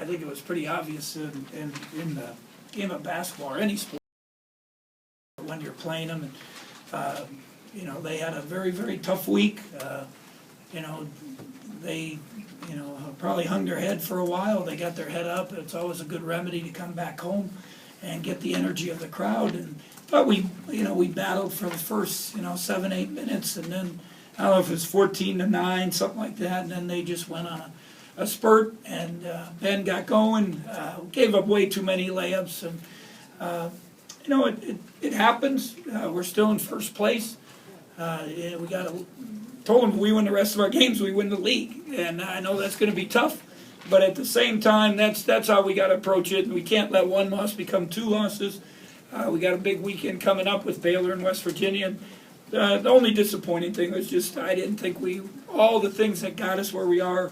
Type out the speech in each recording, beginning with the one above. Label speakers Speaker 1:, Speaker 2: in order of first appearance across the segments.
Speaker 1: I think it was pretty obvious in the game of basketball or any sport when you're playing them. And, you know, they had a very, very tough week. You know, they, you know, probably hung their head for a while. They got their head up. It's always a good remedy to come back home and get the energy of the crowd. But we, you know, we battled for the first, you know, 7-8 minutes, and then I don't know if it was 14-9, something like that, and then they just went on a spurt, and Ben got going, gave up way too many layups, and you know, it happens. We're still in first place. You know, we got to told them if we win the rest of our games, we win the league, and I know that's going to be tough. But at the same time, that's how we got to approach it. And we can't let one loss become two losses. We got a big weekend coming up with Baylor and West Virginia. The only disappointing thing was just I didn't think all the things that got us where we are,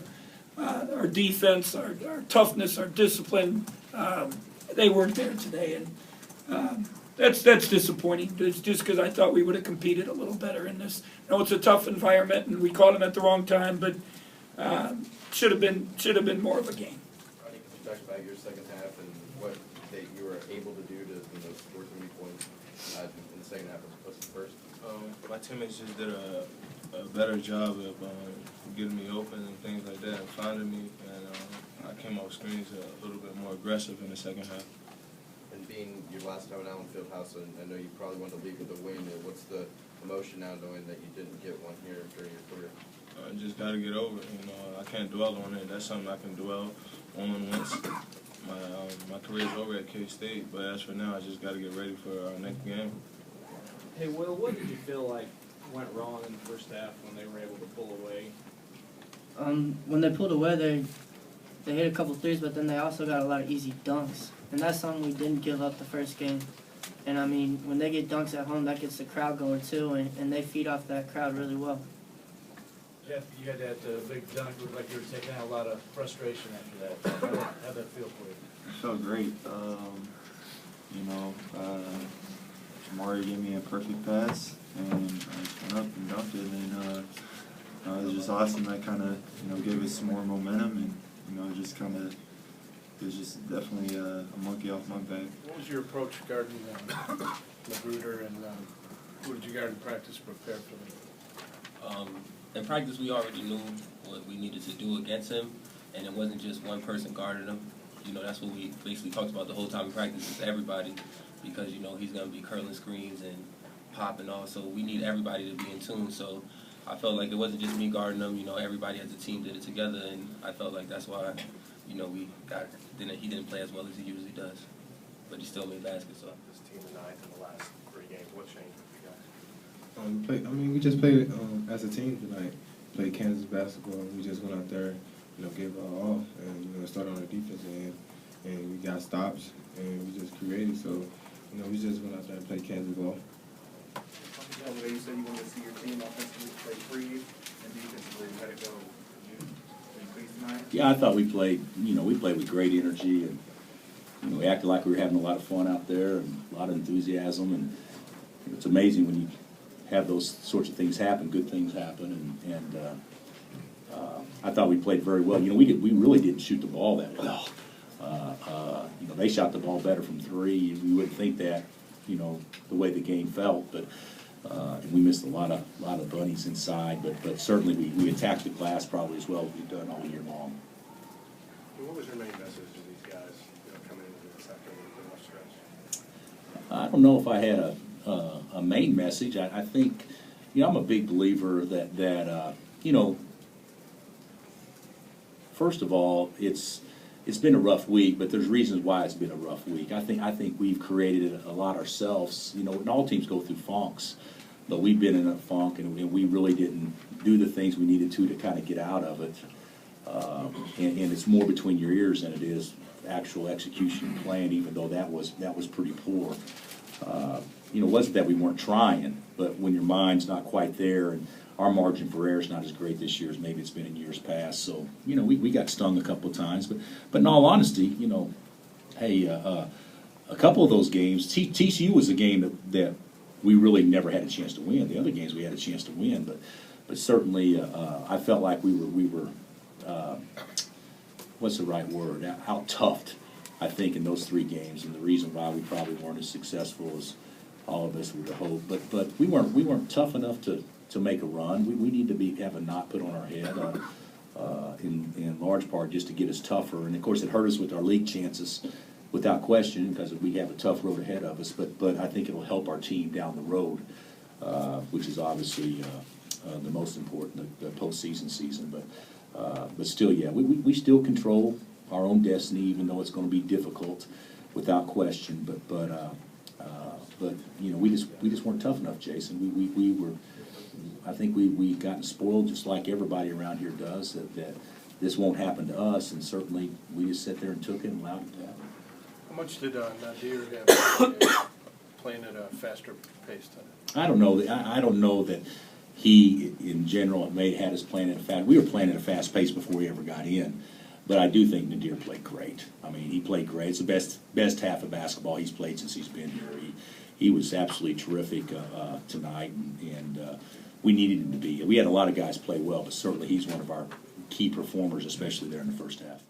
Speaker 1: our defense, our toughness, our discipline, they weren't there today, and that's disappointing. It's just because I thought we would have competed a little better in this. I know it's a tough environment, and we caught them at the wrong time, but should have been more of a game.
Speaker 2: I think you talked about your second half and what that you were able to do to score 3 points in the second half as opposed to the first.
Speaker 3: My teammates just did a better job of getting me open and things like that, and finding me, and I came off screens a little bit more aggressive in the second half.
Speaker 2: And being your last time at Allen Fieldhouse, and I know you probably won the league with a win. What's the emotion now knowing that you didn't get one here during your career?
Speaker 3: I just got to get over it. You know, I can't dwell on it. That's something I can dwell on once my career's over at K-State. But as for now, I just got to get ready for our next game.
Speaker 4: Hey, Will, what did you feel like went wrong in the first half when they were able to pull away?
Speaker 5: When they pulled away, they hit a couple threes, but then they also got a lot of easy dunks. And that's something we didn't give up the first game. And, I mean, when they get dunks at home, that gets the crowd going, too, and they feed off that crowd really well.
Speaker 6: Jeff, you had that big dunk. It looked like you were taking out a lot of frustration after that. How'd that feel for you?
Speaker 7: It felt great. You know, Jamari gave me a perfect pass, and I just went up and dunked it, and it was just awesome. That kind of, you know, gave us some more momentum, and, you know, just kind of, it was just definitely a monkey off my back.
Speaker 6: What was your approach guarding Magruder, and who did you guard in practice to prepare for them?
Speaker 8: In practice, we already knew what we needed to do against him, and it wasn't just one person guarding him. You know, that's what we basically talked about the whole time in practice, is everybody, because, you know, he's going to be curling screens and popping off, so we need everybody to be in tune. So I felt like it wasn't just me guarding him. You know, everybody as a team did it together, and I felt like that's why, you know, he didn't play as well as he usually does, but he still made baskets. So
Speaker 2: This team in ninth in the last 3 games. What changed with you guys?
Speaker 3: We just played as a team tonight. Played Kansas basketball, and we just went out there, you know, gave it all, and, you know, started on the defensive end, and we got stops, and we just created. So, you know, we just went out there and played Kansas ball.
Speaker 9: You said you wanted to see your team offensively play free and defensively let it go. Did you increase tonight?
Speaker 10: Yeah, I thought we played with great energy, and, you know, we acted like we were having a lot of fun out there and a lot of enthusiasm, and it's amazing when you have those sorts of things happen, good things happen, and I thought we played very well. You know, we really didn't shoot the ball that well. You know, they shot the ball better from 3. We wouldn't think that, you know, the way the game felt, but and we missed a lot of bunnies inside. But certainly we attacked the glass probably as well as we've done all year long.
Speaker 2: What was your main message to these guys, you know, coming into this after the rough stretch?
Speaker 10: I don't know if I had a main message. I think, you know, I'm a big believer that you know, first of all, it's been a rough week, but there's reasons why it's been a rough week. I think we've created it a lot ourselves. You know, and all teams go through funks, but we've been in a funk, and we really didn't do the things we needed to kind of get out of it. And it's more between your ears than it is actual execution and plan, even though that was pretty poor. You know, it wasn't that we weren't trying, but when your mind's not quite there, and our margin for error is not as great this year as maybe it's been in years past. So, you know, we got stung a couple of times, but in all honesty, you know, hey, a couple of those games, TCU was a game that we really never had a chance to win. The other games we had a chance to win, but certainly I felt like we were what's the right word, out-toughed, I think, in those 3 games, and the reason why we probably weren't as successful as all of us would have hoped. But we weren't tough enough to make a run. We need to have a knot put on our head, in large part just to get us tougher. And of course, it hurt us with our league chances, without question, because we have a tough road ahead of us. But I think it'll help our team down the road, which is obviously the most important, the postseason season. But still, yeah, we still control our own destiny, even though it's going to be difficult, without question. But you know, we just weren't tough enough, Jason. We were. I think we gotten spoiled, just like everybody around here does. That this won't happen to us, and certainly we just sat there and took it and allowed it to happen.
Speaker 6: How much did Nadir have playing at a faster pace tonight?
Speaker 10: I don't know. I don't know that he, in general, had us playing at a fast. We were playing at a fast pace before he ever got in. But I do think Nadir played great. I mean, he played great. It's the best half of basketball he's played since he's been here. He was absolutely terrific tonight, and we needed him to be. We had a lot of guys play well, but certainly he's one of our key performers, especially there in the first half.